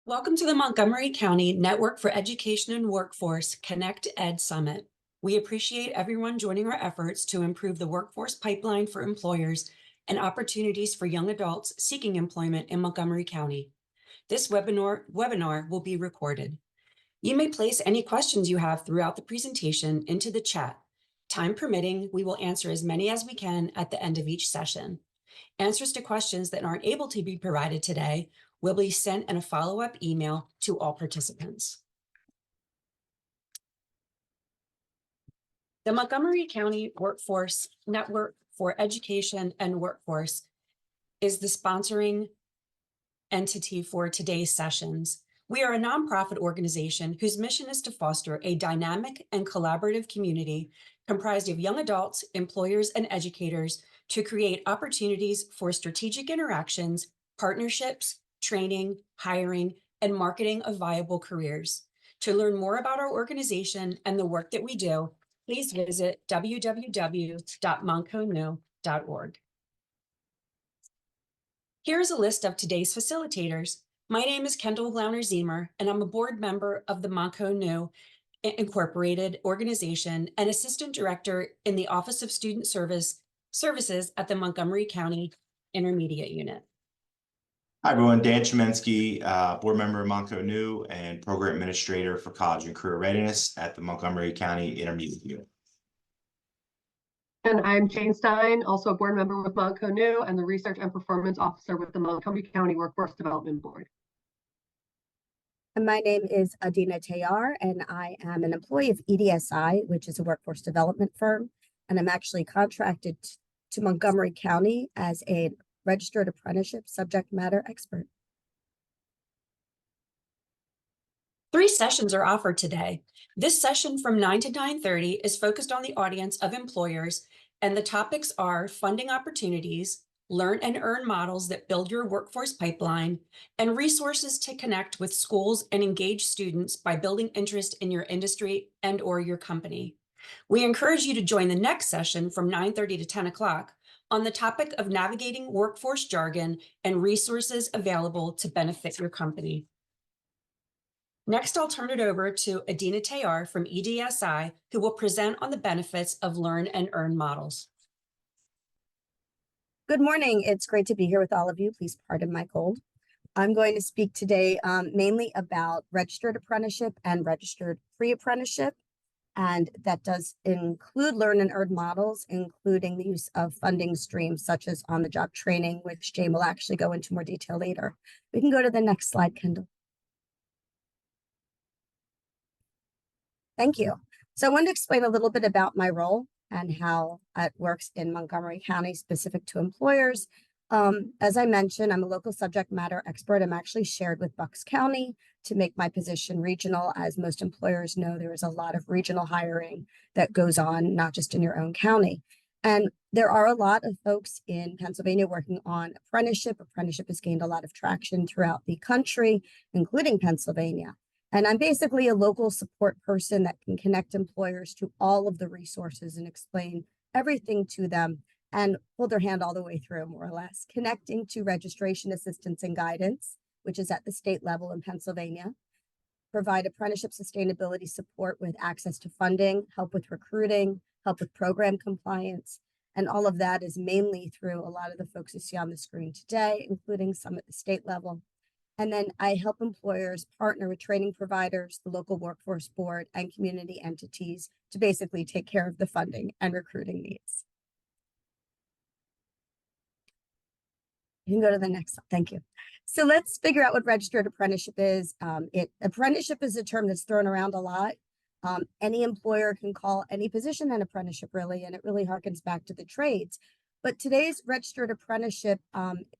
Welcome to the Montgomery County Network for Education and Workforce ConnectED Summit. We appreciate everyone joining our efforts to improve the workforce pipeline for employers and opportunities for young adults seeking employment in Montgomery County. This webinar will be recorded. You may place any questions you have throughout the presentation into the chat. Time permitting, we will answer as many as we can at the end of each session. Answers to questions that aren't able to be provided today will be sent in a follow-up email to all participants. The Montgomery County Workforce Network for Education and Workforce is the sponsoring entity for today's sessions. We are a nonprofit organization whose mission is to foster a dynamic and collaborative community comprised of young adults, employers, and educators to create opportunities for strategic interactions, partnerships, training, hiring, and marketing of viable careers. To learn more about our organization and the work that we do, please visit www.monconu.org. Here's a list of today's facilitators. My name is Kendall Glauner-Ziemer, and I'm a board member of the Monconu Incorporated organization and assistant director in the Office of Student Services at the Montgomery County Intermediate Unit. Hi, everyone. Dan Chemensky, board member of Monconu and program administrator for college and career readiness at the Montgomery County Intermediate Unit. And I'm Jane Stein, also a board member with Monconu and the research and performance officer with the Montgomery County Workforce Development Board. And my name is Adina Tayar, and I am an employee of EDSI, which is a workforce development firm. And I'm actually contracted to Montgomery County as a registered apprenticeship subject matter expert. 3 sessions are offered today. This session from 9 to 9:30 is focused on the audience of employers, and the topics are funding opportunities, learn and earn models that build your workforce pipeline, and resources to connect with schools and engage students by building interest in your industry and/or your company. We encourage you to join the next session from 9:30 to 10 o'clock on the topic of navigating workforce jargon and resources available to benefit your company. Next, I'll turn it over to Adina Tayar from EDSI, who will present on the benefits of learn and earn models. Good morning. It's great to be here with all of you. Please pardon my cold. I'm going to speak today mainly about registered apprenticeship and registered pre-apprenticeship. And that does include learn and earn models, including the use of funding streams such as on-the-job training, which Jane will actually go into more detail later. We can go to the next slide, Kendall. Thank you. So I wanted to explain a little bit about my role and how it works in Montgomery County specific to employers. As I mentioned, I'm a local subject matter expert. I'm actually shared with Bucks County to make my position regional. As most employers know, there is a lot of regional hiring that goes on, not just in your own county. And there are a lot of folks in Pennsylvania working on apprenticeship. Apprenticeship has gained a lot of traction throughout the country, including Pennsylvania. And I'm basically a local support person that can connect employers to all of the resources and explain everything to them and hold their hand all the way through, more or less, connecting to registration assistance and guidance, which is at the state level in Pennsylvania, provide apprenticeship sustainability support with access to funding, help with recruiting, help with program compliance, and all of that is mainly through a lot of the folks you see on the screen today, including some at the state level. And then I help employers partner with training providers, the local workforce board, and community entities to basically take care of the funding and recruiting needs. You can go to the next slide. Thank you. So let's figure out what registered apprenticeship is. Apprenticeship is a term that's thrown around a lot. Any employer can call any position an apprenticeship, really, and it really harkens back to the trades. But today's registered apprenticeship,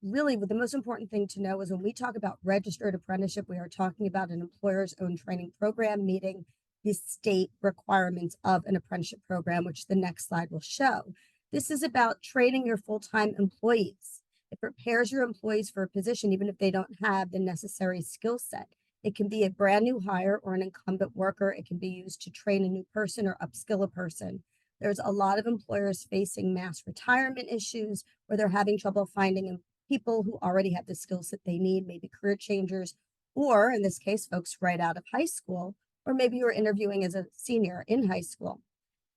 really the most important thing to know is when we talk about registered apprenticeship, we are talking about an employer's own training program meeting the state requirements of an apprenticeship program, which the next slide will show. This is about training your full-time employees. It prepares your employees for a position, even if they don't have the necessary skill set. It can be a brand new hire or an incumbent worker. It can be used to train a new person or upskill a person. There's a lot of employers facing mass retirement issues where they're having trouble finding people who already have the skills that they need, maybe career changers, or in this case, folks right out of high school, or maybe you're interviewing as a senior in high school.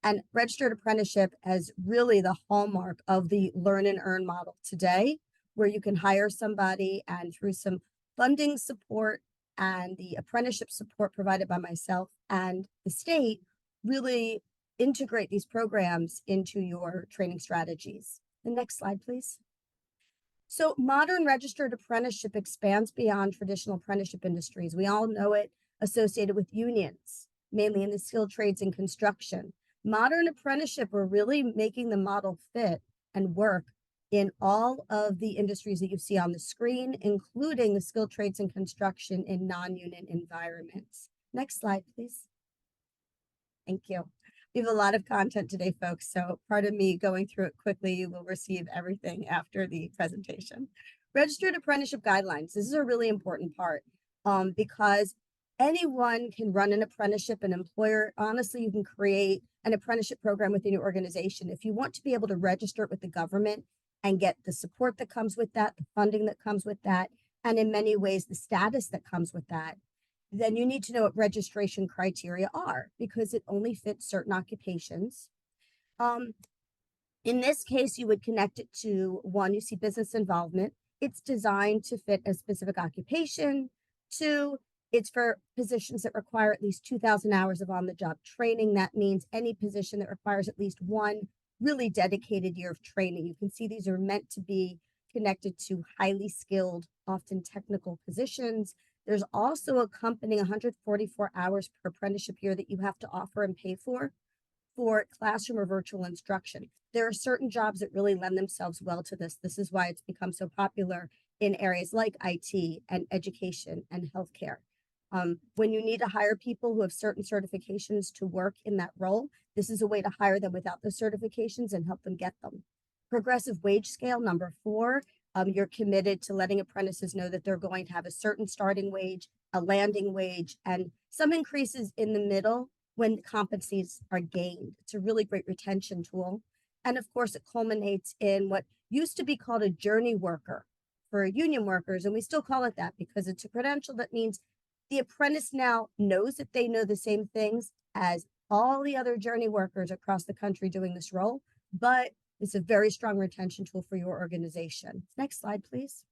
And registered apprenticeship is really the hallmark of the learn and earn model today, where you can hire somebody and through some funding support and the apprenticeship support provided by myself and the state, really integrate these programs into your training strategies. The next slide, please. So modern registered apprenticeship expands beyond traditional apprenticeship industries. We all know it associated with unions, mainly in the skilled trades and construction. Modern apprenticeship are really making the model fit and work in all of the industries that you see on the screen, including the skilled trades and construction in non-union environments. Next slide, please. Thank you. We have a lot of content today, folks, so pardon me going through it quickly. You will receive everything after the presentation. Registered apprenticeship guidelines. This is a really important part because anyone can run an apprenticeship, an employer. Honestly, you can create an apprenticeship program within your organization. If you want to be able to register it with the government and get the support that comes with that, the funding that comes with that, and in many ways, the status that comes with that, then you need to know what registration criteria are because it only fits certain occupations. In this case, you would connect it to one, you see business involvement. It's designed to fit a specific occupation. Two, it's for positions that require at least 2,000 hours of on-the-job training. That means any position that requires at least one really dedicated year of training. You can see these are meant to be connected to highly skilled, often technical positions. There's also accompanying 144 hours per apprenticeship year that you have to offer and pay for classroom or virtual instruction. There are certain jobs that really lend themselves well to this. This is why it's become so popular in areas like IT and education and healthcare. When you need to hire people who have certain certifications to work in that role, this is a way to hire them without those certifications and help them get them. Progressive wage scale, number 4. You're committed to letting apprentices know that they're going to have a certain starting wage, a landing wage, and some increases in the middle when competencies are gained. It's a really great retention tool. And of course, it culminates in what used to be called a journey worker for union workers. And we still call it that because it's a credential that means the apprentice now knows that they know the same things as all the other journey workers across the country doing this role, but it's a very strong retention tool for your organization. Next slide, please.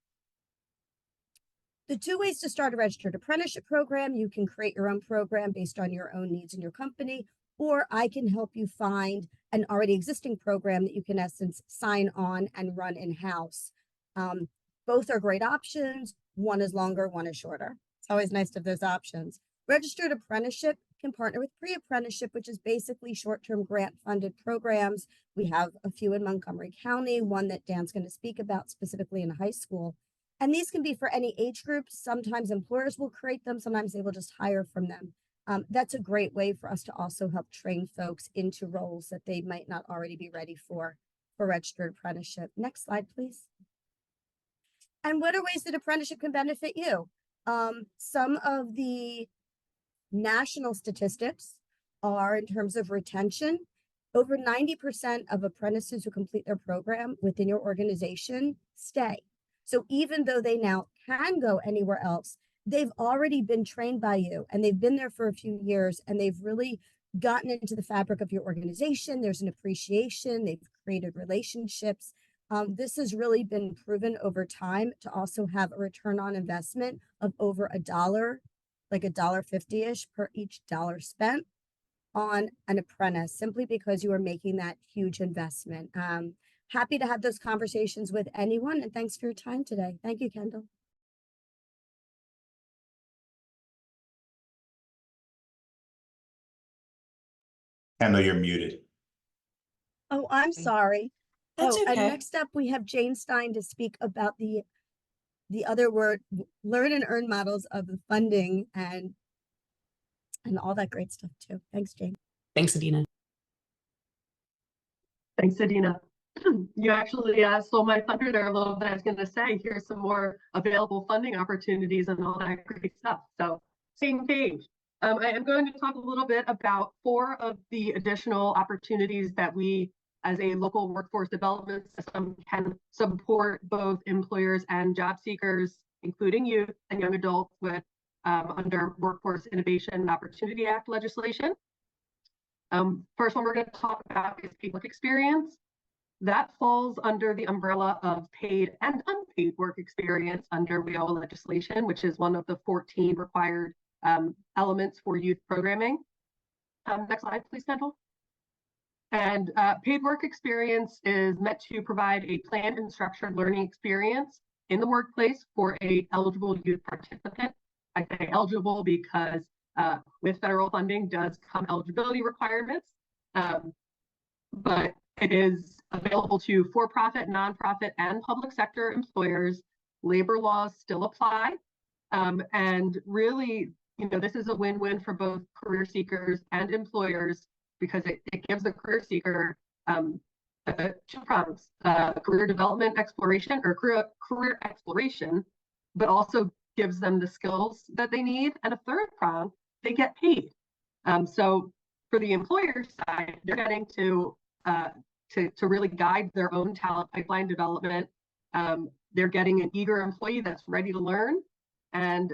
The 2 ways to start a registered apprenticeship program: you can create your own program based on your own needs in your company, or I can help you find an already existing program that you can, in essence, sign on and run in-house. Both are great options. One is longer, one is shorter. It's always nice to have those options. Registered apprenticeship can partner with pre-apprenticeship, which is basically short-term grant-funded programs. We have a few in Montgomery County, one that Dan's going to speak about specifically in high school. And these can be for any age groups. Sometimes employers will create them. Sometimes they will just hire from them. That's a great way for us to also help train folks into roles that they might not already be ready for registered apprenticeship. Next slide, please. And what are ways that apprenticeship can benefit you? Some of the national statistics are in terms of retention. Over 90% of apprentices who complete their program within your organization stay. So even though they now can go anywhere else, they've already been trained by you and they've been there for a few years and they've really gotten into the fabric of your organization. There's an appreciation, they've created relationships. This has really been proven over time to also have a return on investment of over $1, like $1.50-ish per each dollar spent on an apprentice, simply because you are making that huge investment. Happy to have those conversations with anyone, and thanks for your time today. Thank you, Kendall. Kendall, you're muted. Oh, I'm sorry. That's And okay. next up, we have Jane Stein to speak about the other word, learn and earn models of the funding and all that great stuff too. Thanks, Jane. Thanks, Adina. Thanks, Adina. You actually stole my thunder there a little bit. I was going to say, here's some more available funding opportunities and all that great stuff. So same page. I am going to talk a little bit about 4 of the additional opportunities that we, as a local workforce development system, can support both employers and job seekers, including youth and young adults, with under Workforce Innovation and Opportunity Act legislation. First one we're going to talk about is paid work experience. That falls under the umbrella of paid and unpaid work experience under WIOA legislation, which is one of the 14 required elements for youth programming. Next slide, please, Kendall. And paid work experience is meant to provide a planned and structured learning experience in the workplace for a eligible youth participant. I say eligible because with federal funding does come eligibility requirements, but it is available to for-profit, nonprofit, and public sector employers. Labor laws still apply, and really, this is a win-win for both career seekers and employers because it gives the career seeker two prongs: career development exploration or career exploration, but also gives them the skills that they need. And a third prong, they get paid. So for the employer side, they're getting to really guide their own talent pipeline development. They're getting an eager employee that's ready to learn, and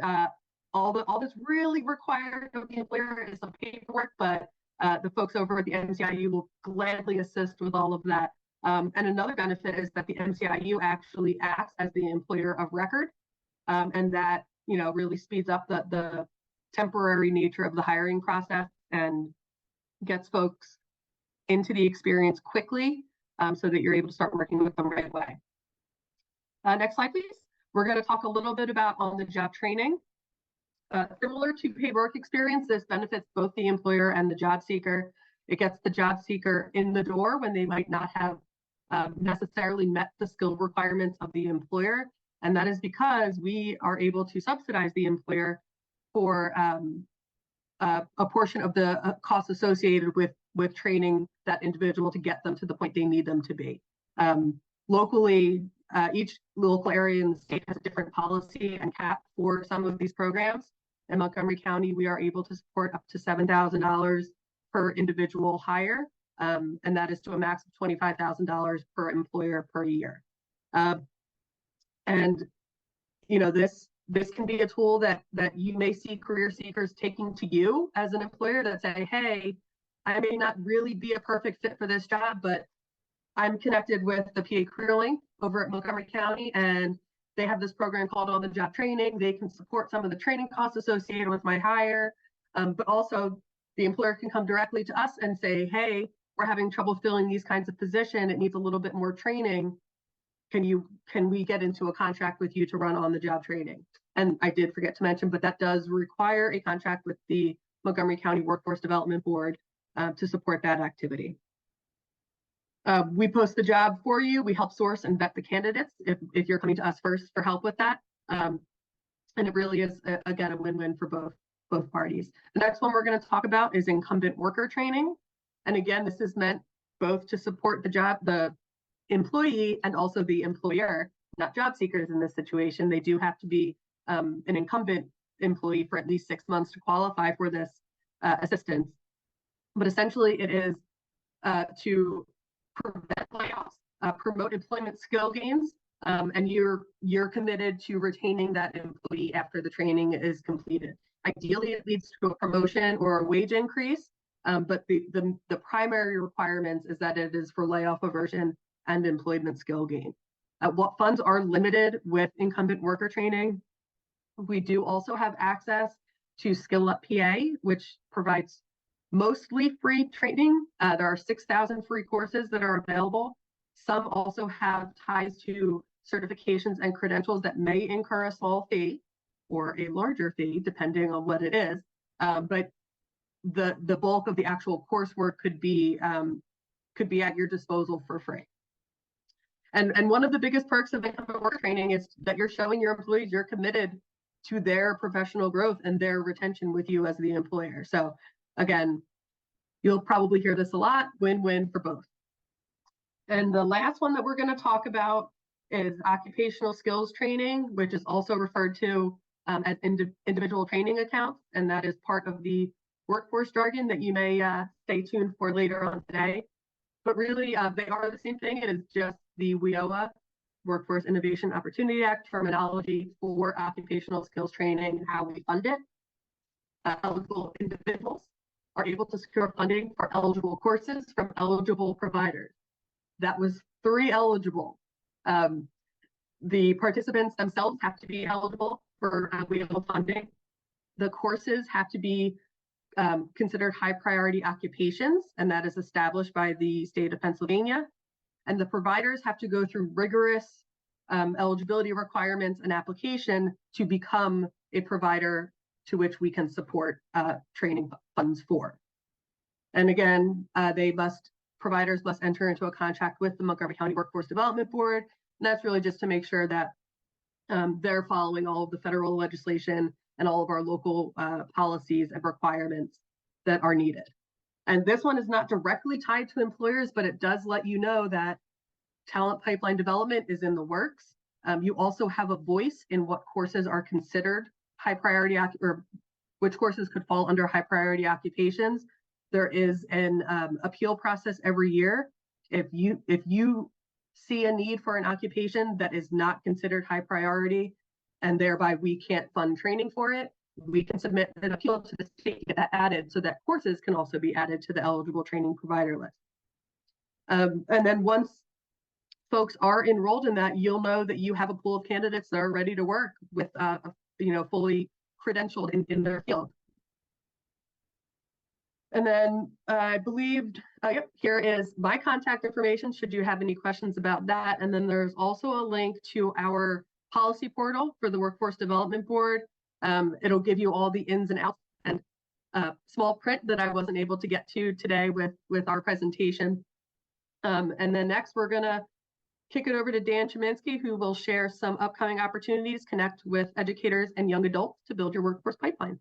all that's really required of the employer is some paperwork, but the folks over at the MCIU will gladly assist with all of that. And another benefit is that the MCIU actually acts as the employer of record, and that really speeds up the temporary nature of the hiring process and gets folks into the experience quickly, so that you're able to start working with them right away. Next slide, please. We're going to talk a little bit about on-the-job training. Similar to paid work experience, this benefits both the employer and the job seeker. It gets the job seeker in the door when they might not have necessarily met the skill requirements of the employer. And that is because we are able to subsidize the employer for a portion of the costs associated with training that individual to get them to the point they need them to be. Locally, each local area in the state has a different policy and cap for some of these programs. In Montgomery County, we are able to support up to $7,000 per individual hire, and that is to a max of $25,000 per employer per year. And this can be a tool that you may see career seekers taking to you as an employer that say, hey, I may not really be a perfect fit for this job, but I'm connected with the PA Career Link over at Montgomery County, and they have this program called On the Job Training. They can support some of the training costs associated with my hire, but also the employer can come directly to us and say, hey, we're having trouble filling these kinds of positions. It needs a little bit more training. Can we get into a contract with you to run on the job training? And I did forget to mention, but that does require a contract with the Montgomery County Workforce Development Board to support that activity. We post the job for you. We help source and vet the candidates if you're coming to us first for help with that. And it really is, again, a win-win for both parties. The next one we're going to talk about is incumbent worker training. And again, this is meant both to support the employee and also the employer, not job seekers in this situation. They do have to be an incumbent employee for at least 6 months to qualify for this assistance. But essentially it is to prevent layoffs, promote employment skill gains, and you're committed to retaining that employee after the training is completed. Ideally, it leads to a promotion or a wage increase, but the primary requirements is that it is for layoff aversion and employment skill gain. What funds are limited with incumbent worker training? We do also have access to Skill Up PA, which provides mostly free training. There are 6,000 free courses that are available. Some also have ties to certifications and credentials that may incur a small fee or a larger fee, depending on what it is. But the bulk of the actual coursework could be at your disposal for free. And one of the biggest perks of incumbent worker training is that you're showing your employees you're committed to their professional growth and their retention with you as the employer. So again, you'll probably hear this a lot, win-win for both. And the last one that we're going to talk about is occupational skills training, which is also referred to as individual training accounts. And that is part of the workforce jargon that you may stay tuned for later on today. But really, they are the same thing. It is just the WIOA Workforce Innovation Opportunity Act terminology for occupational skills training and how we fund it. Eligible individuals are able to secure funding for eligible courses from eligible providers. That was 3 eligible. The participants themselves have to be eligible for WEO funding. The courses have to be considered high priority occupations, and that is established by the state of Pennsylvania. And the providers have to go through rigorous eligibility requirements and application to become a provider to which we can support training funds for. And again, providers must enter into a contract with the Montgomery County Workforce Development Board. And that's really just to make sure that they're following all of the federal legislation and all of our local policies and requirements that are needed. And this one is not directly tied to employers, but it does let you know that talent pipeline development is in the works. You also have a voice in what courses are considered high priority or which courses could fall under high priority occupations. There is an appeal process every year. If you see a need for an occupation that is not considered high priority, and thereby we can't fund training for it, we can submit an appeal to the state to get that added so that courses can also be added to the eligible training provider list. And then once folks are enrolled in that, you'll know that you have a pool of candidates that are ready to work with fully credentialed in their field. And then I believed, yep, here is my contact information should you have any questions about that. And then there's also a link to our policy portal for the Workforce Development Board. It'll give you all the ins and outs and small print that I wasn't able to get to today with our presentation. And then next we're gonna kick it over to Dan Cheminsky, who will share some upcoming opportunities, connect with educators and young adults to build your workforce pipeline.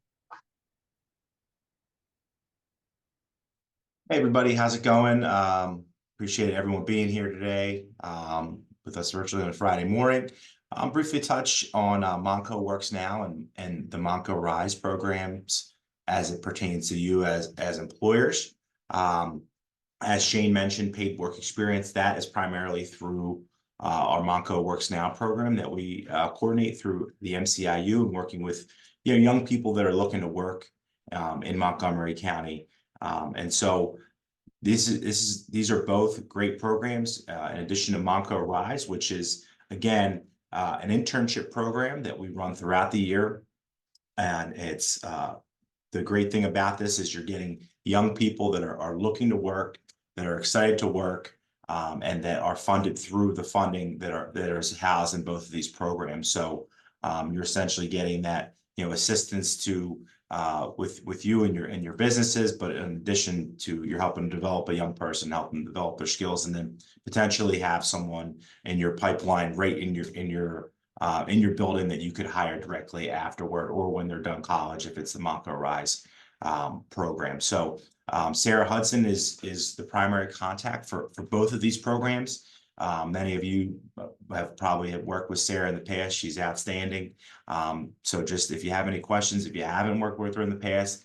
Hey everybody, how's it going? Appreciate everyone being here today with us virtually on a Friday morning. Briefly touch on Monco Works Now and the Monco Rise programs as it pertains to you as employers. As Shane mentioned, paid work experience, that is primarily through our Monco Works Now program that we coordinate through the MCIU and working with young people that are looking to work in Montgomery County. And so these are both great programs in addition to Monco Rise, which is again an internship program that we run throughout the year. And it's the great thing about this is you're getting young people that are looking to work, that are excited to work, and that are funded through the funding that are housed in both of these programs. So you're essentially getting that assistance to with you and your businesses, but in addition to you're helping develop a young person, helping develop their skills, and then potentially have someone in your pipeline right in your building that you could hire directly afterward or when they're done college if it's the Monco Rise program. So Sarah Hudson is the primary contact for both of these programs. Many of you have probably worked with Sarah in the past. She's outstanding. So just if you have any questions, if you haven't worked with her in the past,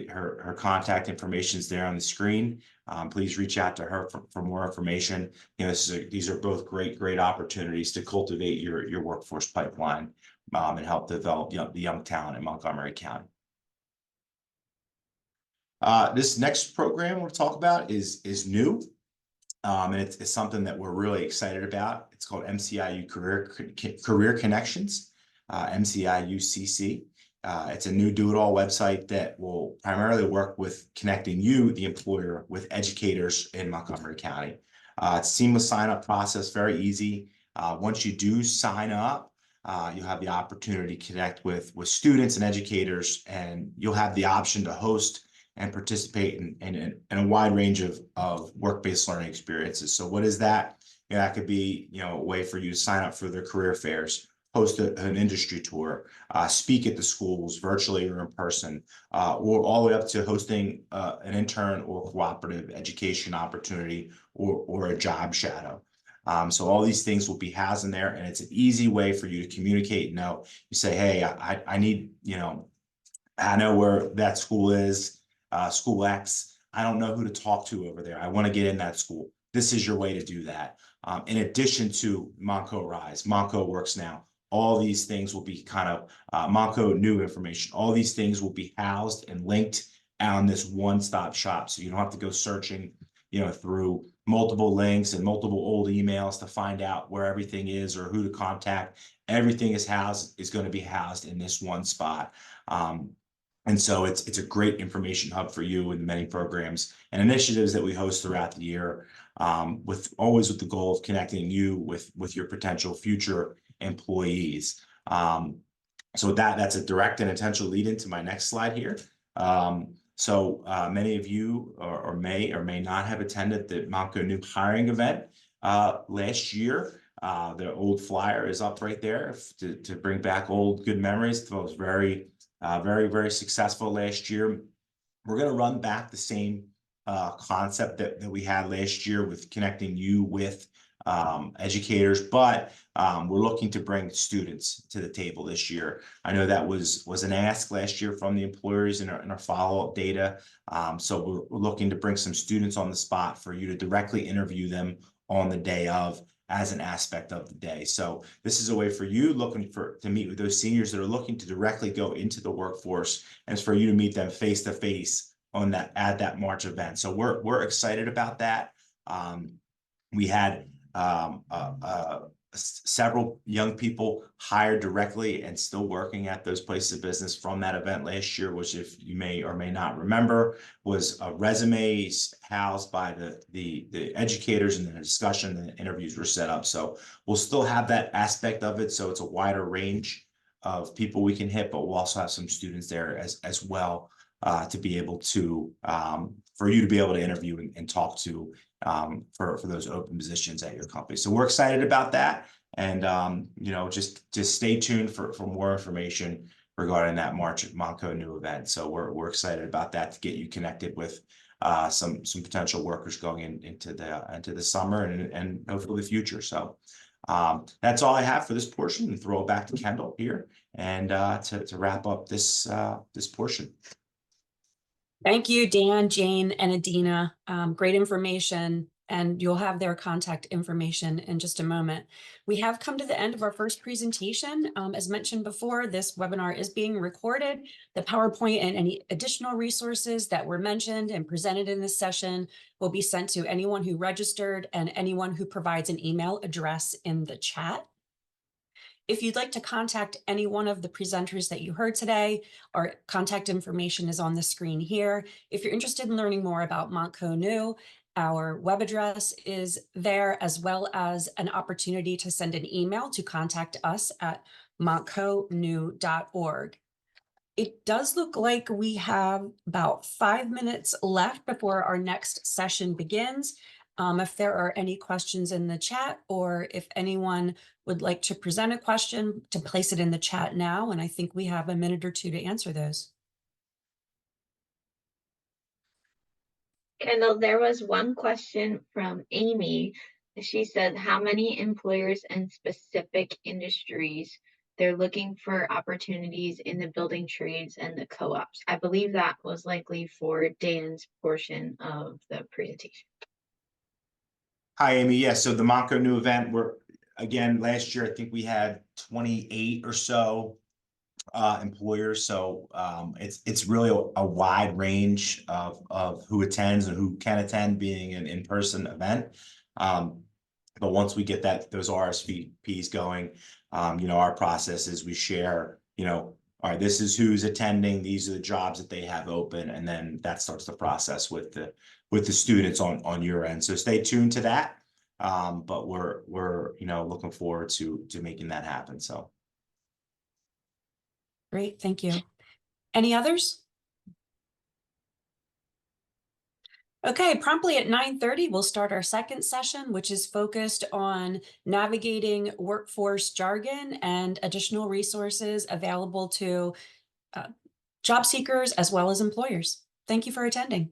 her contact information is there on the screen. Please reach out to her for more information. These are both great opportunities to cultivate your workforce pipeline and help develop the young talent in Montgomery County. This next program we'll talk about is new. And it's something that we're really excited about. It's called MCIU Career Connections, MCIU-CC. It's a new do-it-all website that will primarily work with connecting you, the employer, with educators in Montgomery County. It's a seamless sign-up process, very easy. Once you do sign up, you'll have the opportunity to connect with students and educators, and you'll have the option to host and participate in a wide range of work-based learning experiences. So what is that? That could be a way for you to sign up for their career fairs, host an industry tour, speak at the schools virtually or in person, or all the way up to hosting an intern or cooperative education opportunity or a job shadow. So all these things will be housed in there, and it's an easy way for you to communicate. You say, hey, I need, I know where that school is. School X, I don't know who to talk to over there. I want to get in that school. This is your way to do that. in addition to Monco Rise, Monco Works Now. All these things will be kind of Monco new information. All these things will be housed and linked on this one-stop shop. So you don't have to go searching, through multiple links and multiple old emails to find out where everything is or who to contact. Everything is going to be housed in this one spot. And so it's a great information hub for you and many programs and initiatives that we host throughout the year, with the goal of connecting you with your potential future employees. So that's a direct and intentional lead into my next slide here. So many of you or may or may not have attended the Monco New hiring event last year. The old flyer is up right there to bring back old good memories. It was very, very successful last year. We're going to run back the same concept that we had last year with connecting you with educators, but we're looking to bring students to the table this year. I know that was an ask last year from the employers in our follow-up data. So we're looking to bring some students on the spot for you to directly interview them on the day of as an aspect of the day. So this is a way for you to meet with those seniors that are looking to directly go into the workforce, and it's for you to meet them face to face at that March event. So we're excited about that. We had several young people hired directly and still working at those places of business from that event last year, which, if you may or may not remember, was resumes housed by the educators, and then a discussion and interviews were set up. So we'll still have that aspect of it. So it's a wider range of people we can hit, but we'll also have some students there as well, to be able to for you to be able to interview and talk to for those open positions at your company. So we're excited about that, and just stay tuned for more information regarding that March Monco New event. So we're excited about that, to get you connected with some potential workers going into the summer and hopefully the future. So that's all I have for this portion, and throw it back to Kendall here and to wrap up this portion. Thank you, Dan, Jane, and Adina. Great information, and you'll have their contact information in just a moment. We have come to the end of our first presentation. As mentioned before, this webinar is being recorded. The PowerPoint and any additional resources that were mentioned and presented in this session will be sent to anyone who registered and anyone who provides an email address in the chat. If you'd like to contact any one of the presenters that you heard today, our contact information is on the screen here. If you're interested in learning more about Monco New, our web address is there, as well as an opportunity to send an email to contact us at montconew.org. It does look like we have about 5 minutes left before our next session begins. If there are any questions in the chat, or if anyone would like to present a question, to place it in the chat now, and I think we have a minute or two to answer those. Kendall, there was one question from Amy. She said, how many employers and specific industries they're looking for opportunities in the building trades and the co-ops? I believe that was likely for Dan's portion of the presentation. Hi, Amy. Yes, so the Monco New event, again, last year, I think we had 28 or so employers. So it's really a wide range of who attends and who can attend, being an in-person event. But once we get those RSVPs going, our process is we share, all right, this is who's attending, these are the jobs that they have open, and then that starts the process with the students on your end. So stay tuned to that. But we're looking forward to making that happen. So Great, thank you. Any others? Okay, promptly at 9:30, we'll start our second session, which is focused on navigating workforce jargon and additional resources available to job seekers as well as employers. Thank you for attending.